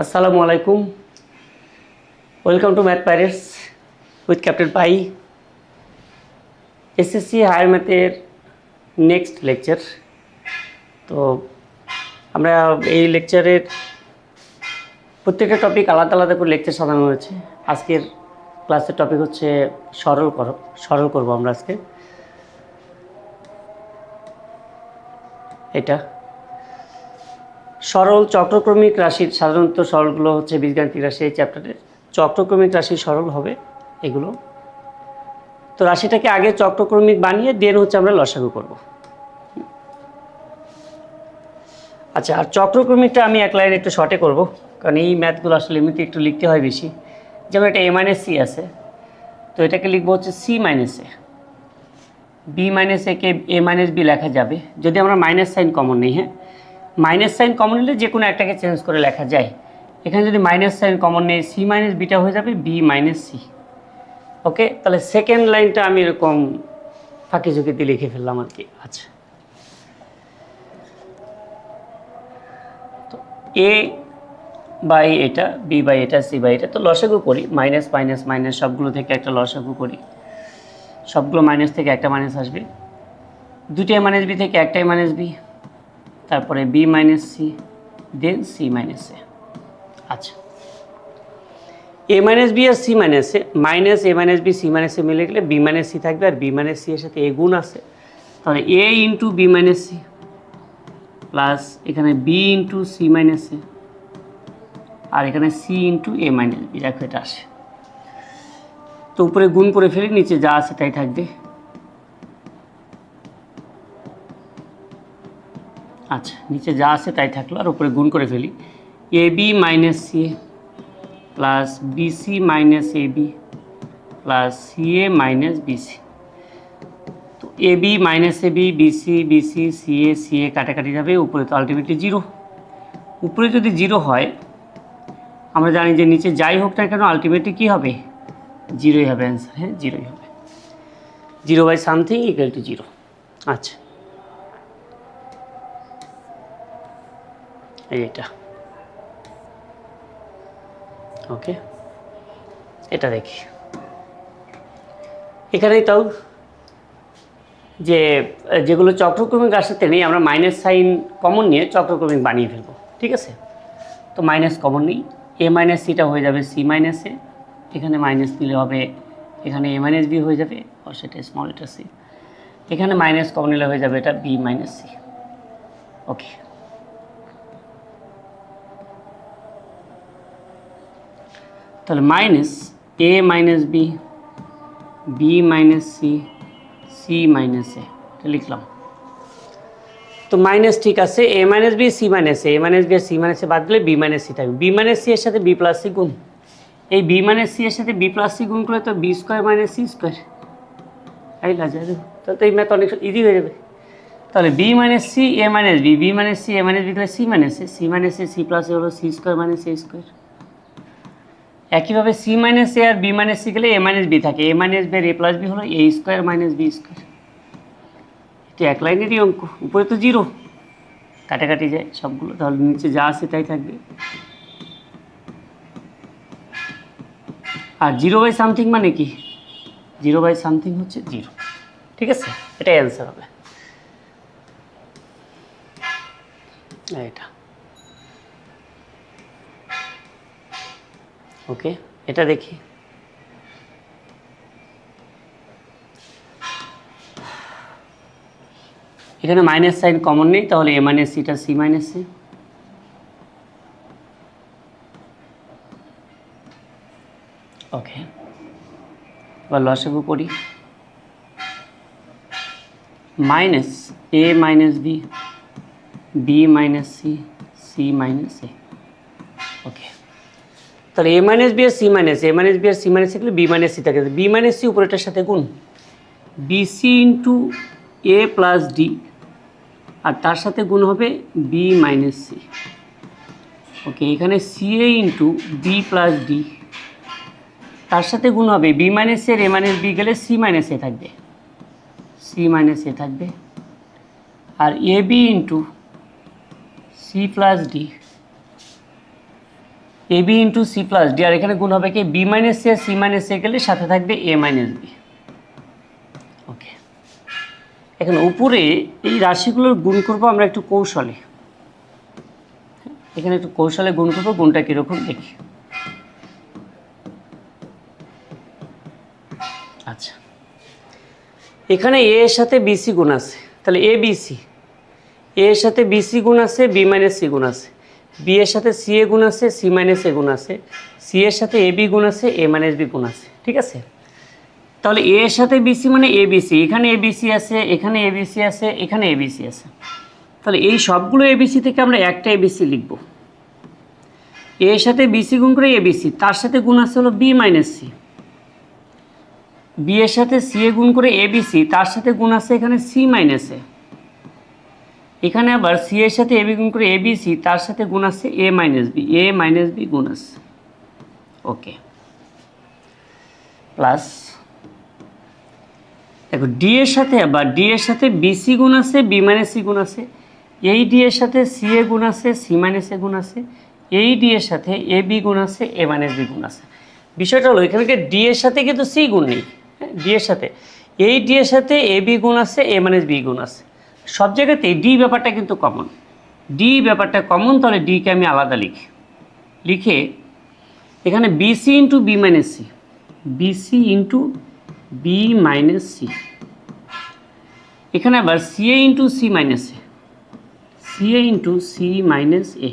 আসসালামু আলাইকুম। Welcome to Math Pirates with Captain Pi. SSC higher ম্যাথের নেক্সট লেকচার। তো আমরা এই লেকচারের প্রত্যেকটা টপিক আলাদা আলাদা করে লেকচার সাজানো হয়েছে। আজকের ক্লাসের টপিক হচ্ছে সরল করব আমরা আজকে। এটা সরল চক্রক্রমিক রাশির, সাধারণত সরলগুলো হচ্ছে বীজগাণিতিক রাশি। এই চ্যাপ্টারের চক্রক্রমিক রাশি সরল হবে এগুলো। তো রাশিটাকে আগে চক্রক্রমিক বানিয়ে দেন হচ্ছে আমরা লসাগু করব। আচ্ছা, আর চক্রক্রমিকটা আমি এক লাইন একটু শর্টে করব, কারণ এই ম্যাথগুলো আসলে এমনিতে একটু লিখতে হয় বেশি। যেমন এটা a - c আছে, তো এটাকে লিখবো হচ্ছে c - a। b - a K a - b লেখা যাবে যদি আমরা মাইনাস সাইন কমন নিই। হ্যাঁ, মাইনাস সাইন কমন নিলে যে কোনো একটাকে চেঞ্জ করে লেখা যায়। এখানে যদি মাইনাস সাইন কমন নেই, c - bটা হয়ে যাবে b - c। ওকে, তাহলে সেকেন্ড লাইনটা আমি এরকম ফাঁকি ঝুঁকিতে লিখে ফেললাম আর কি। আচ্ছা, তো এ বাই এটা, বি বাই এটা, সি বাই এটা, তো লসাগু করি। মাইনাস মাইনাস মাইনাস সবগুলো থেকে একটা লসাগু করি। সবগুলো মাইনাস থেকে একটা মাইনাস আসবে, দুটাই মাইনাস বি থেকে একটাই মাইনাস বি, তারপরে বি মাইনাস সি, দেন সি মাইনাস এ। আচ্ছা, এ মাইনাস বি আর C minus A, minus A minus B C minus এ মিলে গেলে বি মাইনাস সি থাকবে, আর বি মাইনাস সি এর সাথে এ গুণ আছে, তাহলে A into B minus C plus এখানে B into C minus A, আর এখানে C into A minus B. দেখো এটা আসে, তো উপরে গুণ করে ফেলি, নিচে যা আছে তাই থাকবে। আচ্ছা, নিচে যা আছে তাই থাকলো, আর উপরে গুণ করে ফেলি। A B minus C A plus BC minus A B plus C A minus BC. তো A B minus A B, BC BC, C এ কাটাকাটি যাবে, উপরে তো আলটিমেটলি জিরো। উপরে যদি জিরো হয়, আমরা জানি যে নিচে যাই হোক না কেন আলটিমেটলি কী হবে, জিরোই হবে অ্যান্সার। হ্যাঁ, জিরোই হবে, 0/something ইকুয়াল টু 0। আচ্ছা, এটা ওকে, এটা দেখি। এখানেই তাও যে যেগুলো চক্রক্রমিক রাশিতে নেই, আমরা মাইনাস সাইন কমন নিয়ে চক্রক্রমিক বানিয়ে ফেলবো। ঠিক আছে, তো মাইনাস কমন নিই, এ মাইনাস সিটা হয়ে যাবে সি মাইনাস এ, এখানে মাইনাস নিলে হবে এখানে এ মাইনাস বি হয়ে যাবে, আর সেটা স্মল এটা সি। এখানে মাইনাস কমন নিলে হয়ে যাবে এটা বি মাইনাস সি। ওকে, তাহলে minus A minus B, B minus C, C minus A, এটা লিখলাম। তো মাইনাস ঠিক আছে, A minus B C minus A, minus B আর সি মাইনাস এ বাদ দিলে বি মাইনাস সি থাকবে। বি মাইনাস সি এর সাথে বি প্লাস সি গুণ, এই বি মাইনাস সি এর সাথে বি প্লাস সি গুণ করলে তো B square minus C square. এই লাজা, তাহলে তো এই ম্যাথ অনেক ইজি হয়ে যাবে। তাহলে B minus C A minus B, B minus C A minus B গেলে C minus A, C minus A C plus A হলো C square minus A square. একইভাবে সি মাইনাস এ আর B minus C গেলে A minus B থাকে, A minus B আর A plus B হলো A square minus B square. এটা এক লাইনেরই অঙ্ক, উপরে তো জিরো, কাটাকাটি যায় সবগুলো, তাহলে নিচে যা আছে তাই থাকবে। আর 0/something মানে কি, 0/something হচ্ছে 0। ঠিক আছে, এটাই অ্যান্সার হবে। এটা ওকে, এটা দেখি। এখানে মাইনাস সাইন কমন নেই, তাহলে এ মাইনাস সিটা সি মাইনাস সি। ওকে, এবার লসাগু করি। Minus A minus B, B minus C, C minus A. Okay, তাহলে এ মাইনাস বি আর C minus A minus B আর সি মাইনাস এগুলো বি মাইনাস সি থাকে, বি মাইনাস সি উপরেটার সাথে গুণ, BC into A plus D, আর তার সাথে গুণ হবে বি মাইনাস সি। ওকে, এখানে C A into B plus D, তার সাথে গুণ হবে বি মাইনাস এর এ মাইনাস বি গেলে সি মাইনাস এ থাকবে, সি মাইনাস এ থাকবে, আর A B into C plus D, A B into C plus D, আর এখানে গুণ হবে কি বি মাইনাস সি আর সি মাইনাস সি গেলে সাথে থাকবে এ মাইনাস বি। ওকে, এখন উপরে এই রাশিগুলোর গুণ করবো আমরা একটু কৌশলে, এখানে একটু কৌশলে গুণ করবো, গুণটা কীরকম দেখি। আচ্ছা, এখানে এ এর সাথে বিসি গুণ আছে, তাহলে এ বিসি, এ এর সাথে বিসি গুণ আছে, বি মাইনাস সি গুণ আছে, বি এর সাথে সি এ গুণ আছে, সি মাইনাস এ গুণ আছে, সি এর সাথে এ বি গুণ আছে, এ মাইনাস বি গুণ আছে, ঠিক আছে। তাহলে এ এর সাথে বিসি মানে এ বিসি, এখানে এ বিসি আছে, এখানে এ বিসি আছে, এখানে এ বিসি আছে, তাহলে এই সবগুলো এ বিসি থেকে আমরা একটা এ বিসি লিখব। এর সাথে বিসি গুণ করে এ বিসি, তার সাথে গুণ আছে হলো বি মাইনাস সি, বি এর সাথে সি এ গুণ করে এ বিসি, তার সাথে গুণ আছে এখানে সি মাইনাস এ, এখানে আবার সি এর সাথে এ বি গুণ করে এ বি সি, তার সাথে গুণ আছে A minus B, A minus B গুণ আছে। ওকে, প্লাস দেখো ডি এর সাথে আবার ডি এর সাথে বিসি গুণ আছে, বি মাইনাস সি গুণ আছে, এই ডি এর সাথে সি এ গুণ আছে, সি মাইনাস এ গুণ আছে, এই ডি এর সাথে এ বি গুণ আছে, এ মাইনাস বি গুণ আছে। বিষয়টা হলো এখানে ডি এর সাথে কিন্তু সি গুণ নেই, হ্যাঁ, ডি এর সাথে এই ডি এর সাথে এ বি গুণ আছে, এ মাইনাস বি গুণ আছে, সব জায়গাতেই ডি ব্যাপারটা কিন্তু কমন, ডি ব্যাপারটা কমন, তাহলে ডিকে আমি আলাদা লিখে এখানে BC into B minus C, BC into B minus C, এখানে আবার CA into C minus A, CA into C minus A,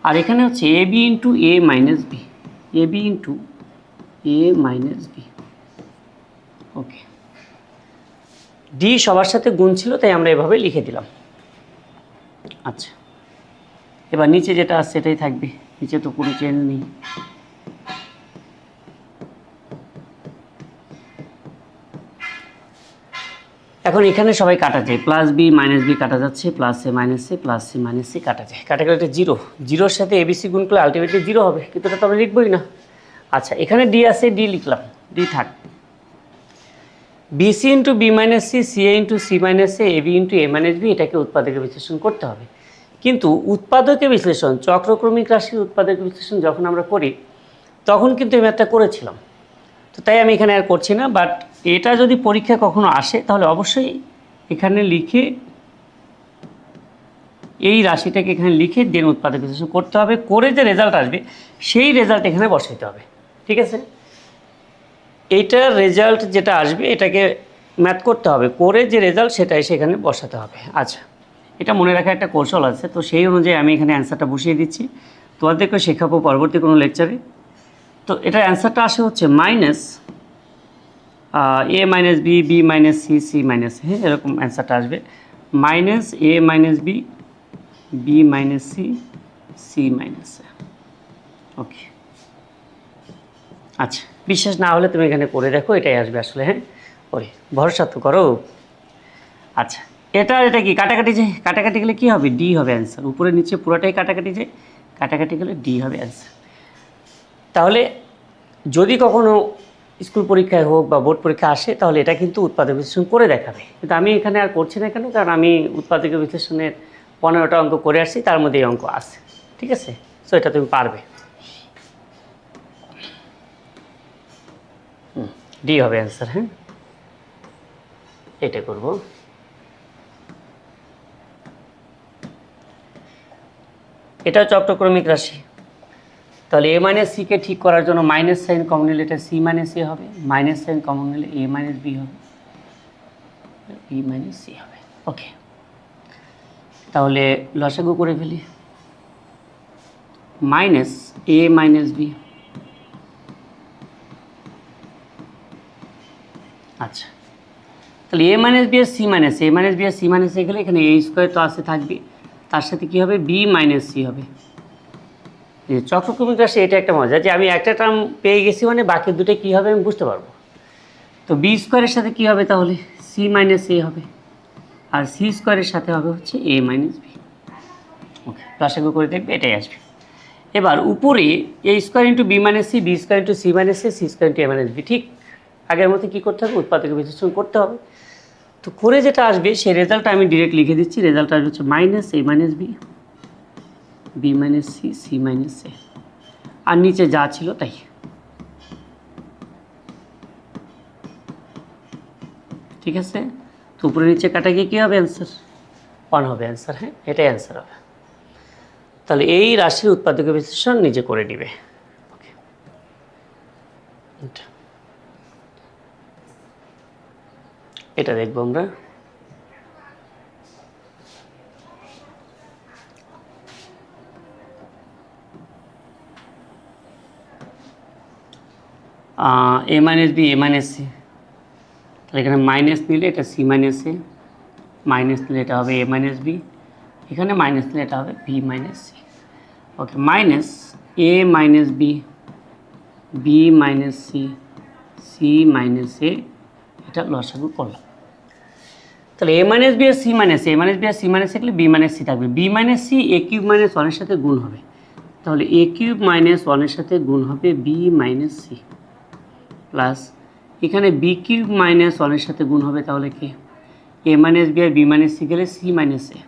আর এখানে হচ্ছে A B into A minus B, A B into A minus B. Okay, D সবার সাথে গুণ ছিল তাই আমরা এভাবে লিখে দিলাম। আচ্ছা, এবার নিচে যেটা আছে সেটাই থাকবে, নিচে তো কোনো চেঞ্জ নেই। এখন এখানে সবাই কাটা যায়, প্লাস বি মাইনাস বি কাটা যাচ্ছে, plus A minus C, plus C minus C কাটা যায়, কাটা গেলে এটা জিরো, জিরোর সাথে এবিসি গুণ করলে আলটিমেটলি জিরো হবে, কিন্তু এটা তো আমরা লিখবই না। আচ্ছা, এখানে ডি আছে, ডি লিখলাম, ডি থাক, BC into B minus C, CA into C minus A, AB into A minus B, এটাকে উৎপাদকের বিশ্লেষণ করতে হবে। কিন্তু উৎপাদকের বিশ্লেষণ, চক্রক্রমিক রাশির উৎপাদকের বিশ্লেষণ যখন আমরা করি তখন কিন্তু এই ম্যাথটা করেছিলাম, তো তাই আমি এখানে আর করছি না। বাট এটা যদি পরীক্ষা কখনো আসে তাহলে অবশ্যই এখানে লিখে, এই রাশিটাকে এখানে লিখে দেন উৎপাদক বিশ্লেষণ করতে হবে, করে যে রেজাল্ট আসবে সেই রেজাল্ট এখানে বসাইতে হবে, ঠিক আছে। এইটার রেজাল্ট যেটা আসবে এটাকে ম্যাথ করতে হবে, করে যে রেজাল্ট সেটাই সেখানে বসাতে হবে। আচ্ছা, এটা মনে রাখার একটা কৌশল আছে, তো সেই অনুযায়ী আমি এখানে অ্যান্সারটা বসিয়ে দিচ্ছি, তোমাদেরকে শেখাবো পরবর্তী কোনো লেকচারে। তো এটার অ্যান্সারটা আসে হচ্ছে minus A minus B, B minus C, C minus, হ্যাঁ, এরকম অ্যান্সারটা আসবে, minus A minus B, B minus C, C minus. Okay, আচ্ছা, বিশ্বাস না হলে তুমি এখানে করে দেখো, এটাই আসবে আসলে, হ্যাঁ, ওই ভরসা তো করো। আচ্ছা, এটা কি কাটাকাটি যায়, কাটাকাটি গেলে কী হবে, ডি হবে অ্যান্সার, উপরে নিচে পুরোটাই কাটাকাটি যায়, কাটাকাটি গেলে ডি হবে অ্যান্সার। তাহলে যদি কখনো স্কুল পরীক্ষায় হোক বা বোর্ড পরীক্ষা আসে তাহলে এটা কিন্তু উৎপাদক বিশ্লেষণ করে দেখাবে, কিন্তু আমি এখানে আর করছি না কেন, কারণ আমি উৎপাদক বিশ্লেষণের 15টা অঙ্ক করে আসছি, তার মধ্যে এই অঙ্ক আছে, ঠিক আছে। সো এটা তুমি পারবে, ডি হবে অ্যান্সার, হ্যাঁ, এটা করব। এটা চক্রক্রমিক রাশি, তাহলে এ মাইনাস সিকে ঠিক করার জন্য মাইনাস সাইন কমন নিলে এটা সি মাইনাস এ হবে, মাইনাস সাইন কমন নিলে এ মাইনাস বি হবে, বি মাইনাস সি হবে। ওকে, তাহলে লসাগু করে ফেলি, মাইনাস এ মাইনাস বি। আচ্ছা, তাহলে এ মাইনাস বি আর C minus, A minus B আর সি মাইনাস এ গেলে এখানে এ স্কোয়ার তো আসে থাকবে, তার সাথে কী হবে, বি মাইনাস সি হবে। চক্রক্রমিক রাশি এটা একটা মজা যে আমি একটা টার্ম পেয়ে গেছি মানে বাকি দুটো কী হবে আমি বুঝতে পারবো। তো বি স্কোয়ারের সাথে কী হবে, তাহলে সি মাইনাস এ হবে, আর সি স্কোয়ারের সাথে হবে হচ্ছে এ মাইনাস বি। ওকে, লসাগু করে দেখবে এটাই আসবে। এবার উপরে A square into B minus C, B square into C minus A, C square into A minus B, ঠিক আগের মধ্যে কী করতে হবে, উৎপাদকের বিশ্লেষণ করতে হবে। তো করে যেটা আসবে সেই রেজাল্টটা আমি ডিরেক্ট লিখে দিচ্ছি, রেজাল্টটা আসবে হচ্ছে minus A minus B, B minus C, C minus A, আর নিচে যা ছিল তাই। ঠিক আছে, তো উপরে নিচে কাটা গিয়ে কী হবে অ্যান্সার? 1 হবে অ্যান্সার। হ্যাঁ, এটাই অ্যান্সার হবে। তাহলে এই রাশির উৎপাদক বিশ্লেষণ নিজে করে নিবে। ওকে, এটা দেখবো আমরা। এ মাইনাস বি, এ মাইনাস সি, তাহলে এখানে মাইনাস নিলে এটা সি মাইনাস এ, মাইনাস নিলে এটা হবে এ মাইনাস বি, এখানে মাইনাস নিলে এটা হবে B minus C. Okay, minus A minus B, B minus C, C minus A, এটা লসাগু করলাম। তাহলে এ মাইনাস বি আর C minus A, minus B আর সি মাইনাস থাকলে বি মাইনাস সি থাকবে। B minus C A cube minus ওয়ানের সাথে গুণ হবে, তাহলে এ কিউব মাইনাস ওয়ানের সাথে গুণ হবে বি মাইনাস সি, প্লাস এখানে বি কিউব মাইনাস ওয়ানের সাথে গুণ হবে, তাহলে কি এ মাইনাস বি আর বি মাইনাস সি গেলে C minus A,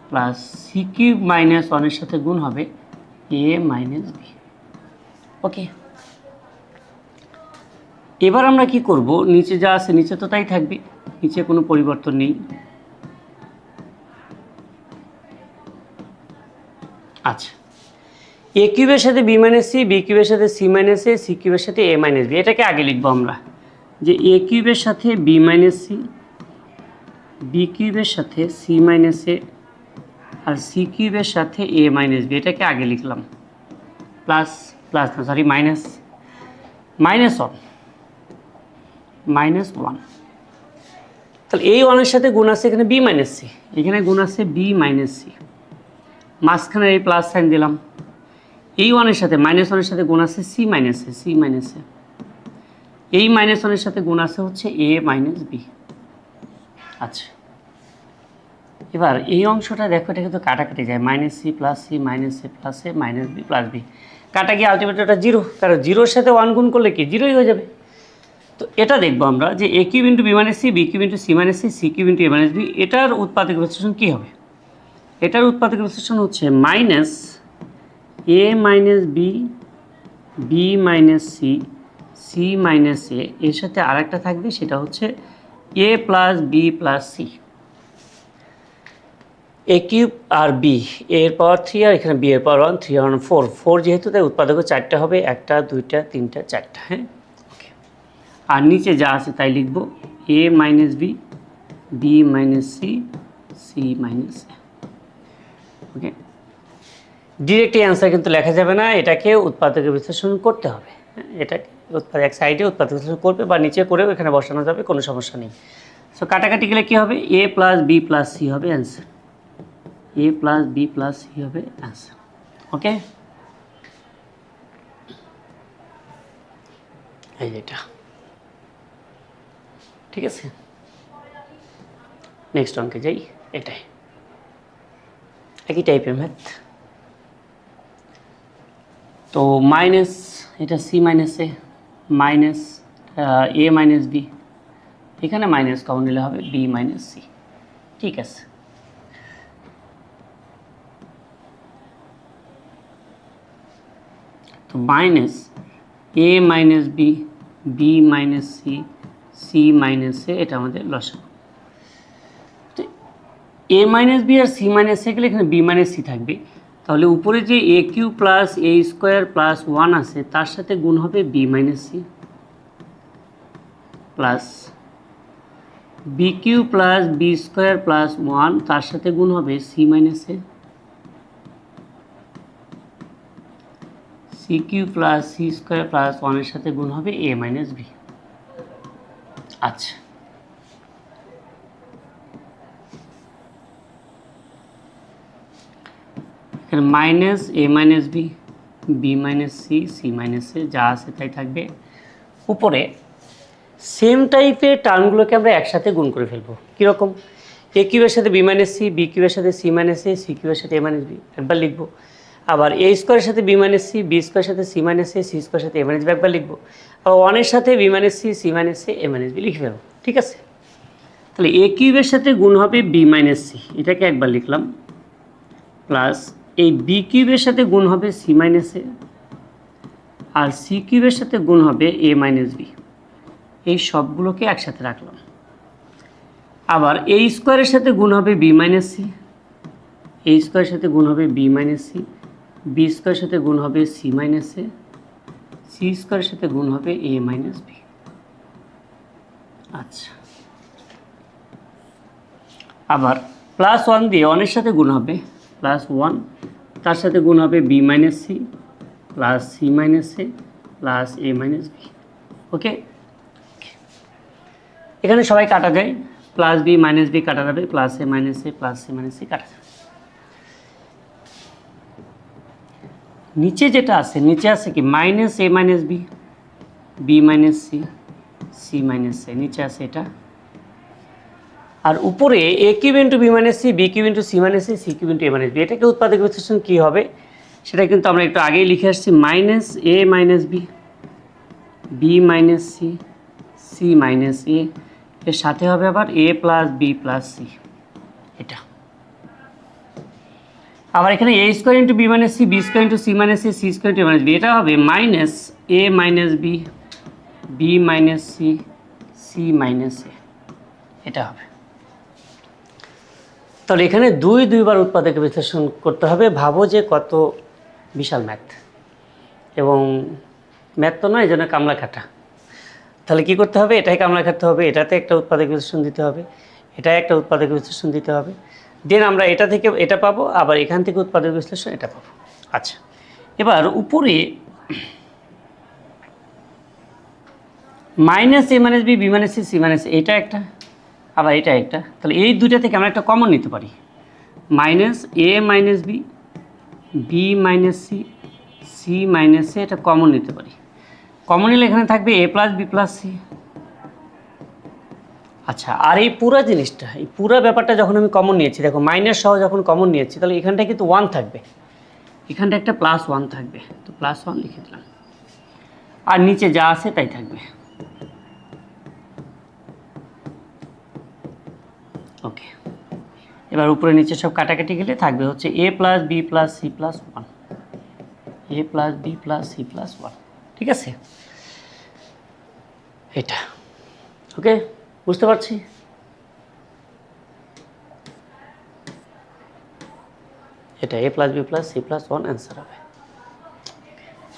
plus C cube minus ওয়ানের সাথে গুণ হবে এ মাইনাস বি। ওকে, এবার আমরা কি করব, নিচে যা আছে নিচে তো তাই থাকবে, নিচে কোনো পরিবর্তন নেই। আচ্ছা, এ কিউবের সাথে বি মাইনাস সি, বি কিউবের সাথে সি মাইনাস এ, সি কিউবের সাথে এ মাইনাস বি, এটাকে আগে লিখবো আমরা, যে এ কিউবের সাথে বি মাইনাস সি, বি কিউবের সাথে সি মাইনাস এ, আর সি কিউবের সাথে এ মাইনাস বি, এটাকে আগে লিখলাম, প্লাস প্লাস না sorry minus, minus one, minus one. তাহলে এই ওয়ানের সাথে গুণ আছে এখানে বি মাইনাস সি, এখানে গুণ আছে বি মাইনাস সি, মাঝখানে এই প্লাস সাইন দিলাম। এই ওয়ানের সাথে মাইনাস ওয়ানের সাথে গুণ আছে C minus A, C minus এ, এই মাইনাস ওয়ানের সাথে গুণ আছে হচ্ছে এ মাইনাস বি। আচ্ছা, এবার এই অংশটা দেখো, এটা কিন্তু কাটাকাটি যায়, minus C plus C, minus A plus A, minus B plus B, কাটা গিয়ে আলটিমেটলি ওটা জিরো, কারণ জিরোর সাথে ওয়ান গুণ করলে কি জিরোই হয়ে যাবে। তো এটা দেখবো আমরা যে A cube into B minus C, B cube into C minus C, C cube into A minus B, এটার উৎপাদক বিশ্লেষণ কী হবে? এটার উৎপাদক বিশ্লেষণ হচ্ছে minus A minus B, B minus C, C minus A, এর সাথে আরেকটা থাকবে সেটা হচ্ছে A plus B plus C. A cube আর বি, এর পাওয়ার 3 আর এখানে বি এর পাওয়ার 1, 3 আর 4, 4 যেহেতু তাই উৎপাদক 4টা হবে, 1টা 2টা 3টা 4টা। হ্যাঁ, ওকে, আর নিচে যা আছে তাই লিখব, A minus B, B minus C, C minus A. Okay, directly answer কিন্তু লেখা যাবে না, এটাকে উৎপাদকের বিশ্লেষণ করতে হবে। এটাকে এক সাইডে উৎপাদক বিশ্লেষণ করবে বা নিচে করেও এখানে বসানো যাবে, কোনো সমস্যা নেই। সো কাটাকাটি গেলে কী হবে, এ প্লাস বি প্লাস সি হবে অ্যান্সার, এ প্লাস বি প্লাস সি হবে অ্যান্সার। ওকে, এই যেটা ঠিক আছে। নেক্সট অঙ্কে যাই, এটাই একই টাইপের ম্যাথ। তো মাইনাস এটা C minus A, minus A minus B, এখানে মাইনাস কমন নিলে হবে বি মাইনাস সি। ঠিক আছে, তো minus A minus B, B minus C, C minus A, এটা আমাদের লসাগু। তো এ মাইনাস বি আর সি মাইনাস এ গেলে এখানে বি মাইনাস সি থাকবে, তাহলে উপরে যে A cube plus A square plus 1 আছে তার সাথে গুণ হবে B minus C, plus B Q plus B square plus 1 তার সাথে গুণ হবে C minus A, C cube plus C square plus 1 এর সাথে গুণ হবে এ মাইনাস বি। আচ্ছা, এখানে minus A minus B, B minus C, C minus A, যা আছে তাই থাকবে। উপরে সেম টাইপের টার্মগুলোকে আমরা একসাথে গুণ করে ফেলবো। কীরকম, এ কিউবের সাথে বি মাইনাস সি, বি কিউবের সাথে সি মাইনাস এ, সি কিউবের সাথে এ মাইনাস বি একবার লিখবো, আবার এ স্কোয়ারের সাথে বি মাইনাস সি, বি স্কোয়ারের সাথে সি মাইনাস এ, সি স্কোয়ারের সাথে এ মাইনাস বি একবার লিখবো, আবার 1-এর সাথে B minus C, C minus A, A minus B লিখে ফেলবো। ঠিক আছে, তাহলে এ কিউবের সাথে গুণ হবে বি মাইনাস সি, এটাকে একবার লিখলাম, প্লাস এই বি কিউবের সাথে গুণ হবে সি মাইনাস এ, আর সি কিউবের সাথে গুণ হবে এ মাইনাস বি। এই সবগুলোকে একসাথে রাখলাম। আবার এ স্কোয়ারের সাথে গুণ হবে বি মাইনাস সি, এ স্কোয়ারের সাথে গুণ হবে বি মাইনাস সি, বি স্কোয়ারের সাথে গুণ হবে সি মাইনাস এ, সি স্কোয়ারের সাথে গুণ হবে এ মাইনাস বি। আচ্ছা, আবার প্লাস ওয়ান দিয়ে ওয়ানের সাথে গুণ হবে প্লাস ওয়ান, তার সাথে গুণ হবে B minus C plus C minus A plus A minus B. Okay, এখানে সবাই কাটা যায়, প্লাস বি মাইনাস বি কাটা যাবে, plus A minus A plus C minus C কাটা যাবে। নিচে যেটা আছে, নিচে আছে কি minus A minus B, B minus C, C minus A, নিচে আছে এটা। আর উপরে A cube into B minus C, B cube into C minus C, C cube into A minus B. এটাকে উৎপাদক বিশ্লেষণ কী হবে সেটা কিন্তু আমরা একটু আগেই লিখে আসছি, minus A minus B, B minus C, C minus A, এর সাথে হবে আবার A plus B plus C. এটা আবার এখানে A square into B minus C, B square into C minus C, C square into A minus B. এটা হবে minus A minus B, B minus C, C minus A. এটা হবে। তাহলে এখানে দুইবার উৎপাদক বিশ্লেষণ করতে হবে। ভাবো যে কত বিশাল ম্যাথ, এবং ম্যাথ তো নয়, এই জন্য কামলা খাটা। তাহলে কী করতে হবে, এটাই কামলা খাটতে হবে, এটাতে একটা উৎপাদক বিশ্লেষণ দিতে হবে, এটাই একটা উৎপাদক বিশ্লেষণ দিতে হবে, দেন আমরা এটা থেকে এটা পাবো, আবার এখান থেকে উৎপাদক বিশ্লেষণ এটা পাবো। আচ্ছা, এবার উপরে minus A minus B, B minus C, C minus এটা একটা, আবার এটা একটা। তাহলে এই দুইটা থেকে আমরা একটা কমন নিতে পারি, minus A minus B, B minus C, C minus A, এটা কমন নিতে পারি। কমন নিলে এখানে থাকবে A plus B plus C. আচ্ছা, আর এই পুরো জিনিসটা, এই পুরো ব্যাপারটা যখন আমি কমন নিয়েছি, দেখো মাইনাস সহ যখন কমন নিয়েছি, তাহলে এখানটা কিন্তু ওয়ান থাকবে, এখানটা একটা প্লাস ওয়ান থাকবে, তো প্লাস ওয়ান লিখে দিলাম, আর নিচে যা আছে তাই থাকবে। ওকে, এবার উপরে নিচে সব কাটাকাটি গেলে থাকবে হচ্ছে A plus B plus C plus one, A plus B plus C plus one. ঠিক আছে, এটা ওকে, বুঝতে পারছি। এটা A plus B plus C plus one answer হবে।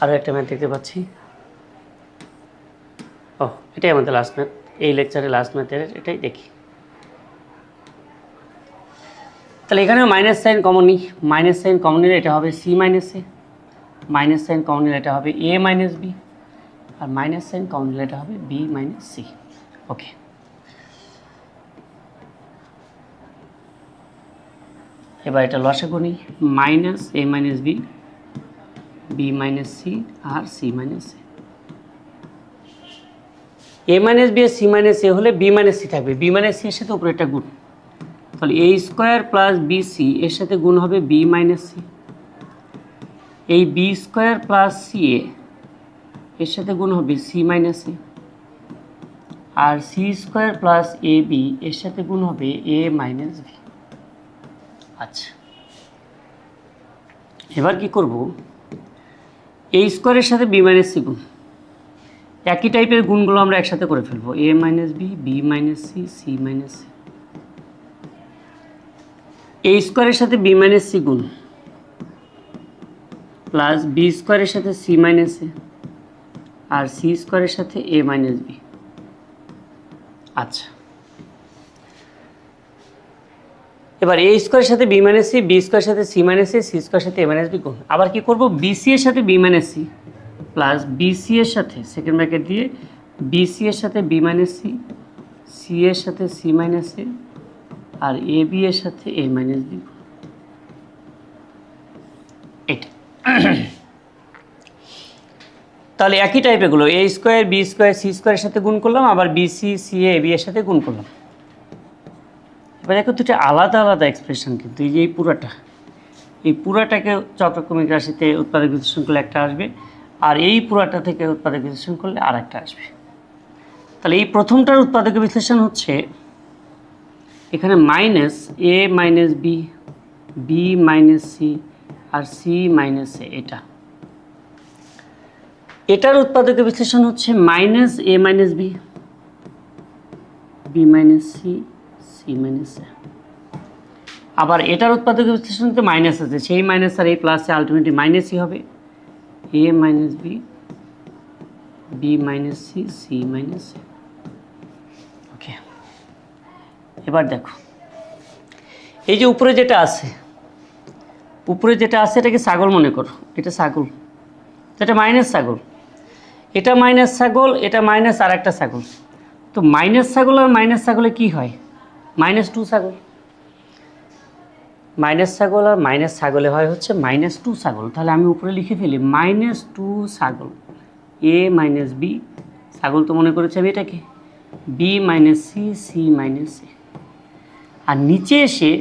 আরও একটা ম্যাথ দেখতে পাচ্ছি, ও এটাই আমাদের লাস্ট ম্যাথ, এই লেকচারে লাস্ট ম্যাথের এটাই দেখি। তাহলে এখানেও মাইনাস সাইন কমন নিই, মাইনাস সাইন কমন নিলে এটা হবে C minus A, minus sine common নিলে এটা হবে A minus B, R minus sine common নিলে এটা হবে বি মাইনাস সি। ওকে, এবার এটা লসাগু নিই, minus A minus B, B minus C, আর C minus A. A minus B আর সি মাইনাস এ হলে বি মাইনাস সি থাকবে, বি মাইনাস সি এর সাথে উপরে একটা গুণ, তাহলে A square plus B C এর সাথে গুণ হবে বি মাইনাস সি, এই বি স্কোয়ার প্লাস সি এর সাথে গুণ হবে সি মাইনাস এ, আর C square plus A B এর সাথে গুণ হবে এ মাইনাস বি। আচ্ছা, এবার কি করব, এ স্কোয়ারের সাথে বি মাইনাস সি গুণ, একই টাইপের গুণগুলো আমরা একসাথে করে ফেলবো, A minus B, B minus C, C minus C. A স্কোয়ারের সাথে বি মাইনাস সি গুণ প্লাস বি স্কোয়ারের সাথে সি মাইনাস এ, আর সি স্কোয়ারের সাথে এ মাইনাস বি। আচ্ছা, এবার এ স্কোয়ারের সাথে বি মাইনাস সি, বি স্কোয়ারের সাথে সি মাইনাস এ, সি স্কোয়ারের সাথে এ মাইনাস বি গুণ। আবার কি করব, বিসি এর সাথে B minus C plus BC এর সাথে সেকেন্ড ব্র্যাকেট দিয়ে বিসি এর সাথে বি মাইনাস সি, সি এর সাথে C minus A, R A B এর সাথে এ মাইনাস বি। এটা তাহলে একই টাইপ এগুলো, এ স্কোয়ার বি স্কোয়ার সি স্কোয়ারের সাথে গুণ করলাম, আবার বিসি সি এ বি এর সাথে গুণ করলাম। এবার দেখো দুটো আলাদা আলাদা এক্সপ্রেশন, কিন্তু এই যে এই পুরাটাকে চক্রক্রমিক রাশিতে উৎপাদক বিশ্লেষণ করলে একটা আসবে, আর এই পুরাটা থেকে উৎপাদক বিশ্লেষণ করলে আর একটা আসবে। তাহলে এই প্রথমটার উৎপাদক বিশ্লেষণ হচ্ছে এখানে minus A minus B B minus C আর সি মাইনাস এ, এটার উৎপাদকের বিশ্লেষণ হচ্ছে minus A minus B, B minus C, C minus A. আবার এটার উৎপাদকের বিশ্লেষণ তো মাইনাস আছে, সেই মাইনাস আর এই প্লাসে আলটিমেটলি মাইনাসই হবে, A minus B, B minus C, C minus A. Okay, এবার দেখো এই যে উপরে যেটা আছে, এটাকে ছাগল মনে করো, এটা ছাগল, এটা মাইনাস ছাগল, এটা মাইনাস ছাগল, এটা মাইনাস আর একটা ছাগল। তো মাইনাস ছাগল আর মাইনাস ছাগলে কি হয়? -2 ছাগল। মাইনাস ছাগল আর মাইনাস ছাগলে হয় হচ্ছে -2 ছাগল। তাহলে আমি উপরে লিখে ফেলি -2 ছাগল, এ মাইনাস বি, ছাগল তো মনে করেছি আমি এটাকে, B minus C, C minus A. আর নিচে এসে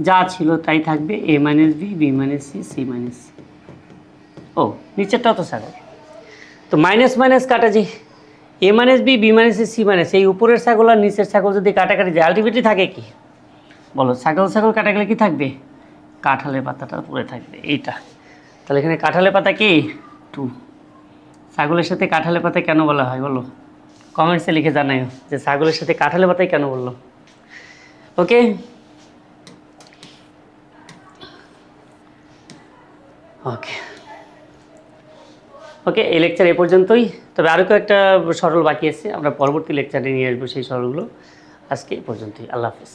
যা ছিল তাই থাকবে, A minus B, B minus C, C minus C. ও নিচেরটাও তো ছাগল, তো মাইনাস মাইনাস কাটা যে, A minus B, B minus C, C minus, এই উপরের ছাগল আর নিচের ছাগল যদি কাটাকাটি যায় আলটিমেটলি থাকে কি বলো? ছাগল ছাগল কাটা গেলে কি থাকবে? কাঁঠালের পাতাটা পড়ে থাকবে, এইটা। তাহলে এখানে কাঁঠালের পাতা কি 2। ছাগলের সাথে কাঁঠালের পাতা কেন বলা হয় বলো? কমেন্টসে লিখে জানাই যে ছাগলের সাথে কাঁঠালের পাতাই কেন বললো। ওকে, ওকে, ওকে, এই লেকচার এ পর্যন্তই। তবে আরও কয়েকটা সরল বাকি আছে, আমরা পরবর্তী লেকচারে নিয়ে আসবো সেই সরলগুলো। আজকে এ পর্যন্তই, আল্লাহ হাফিজ।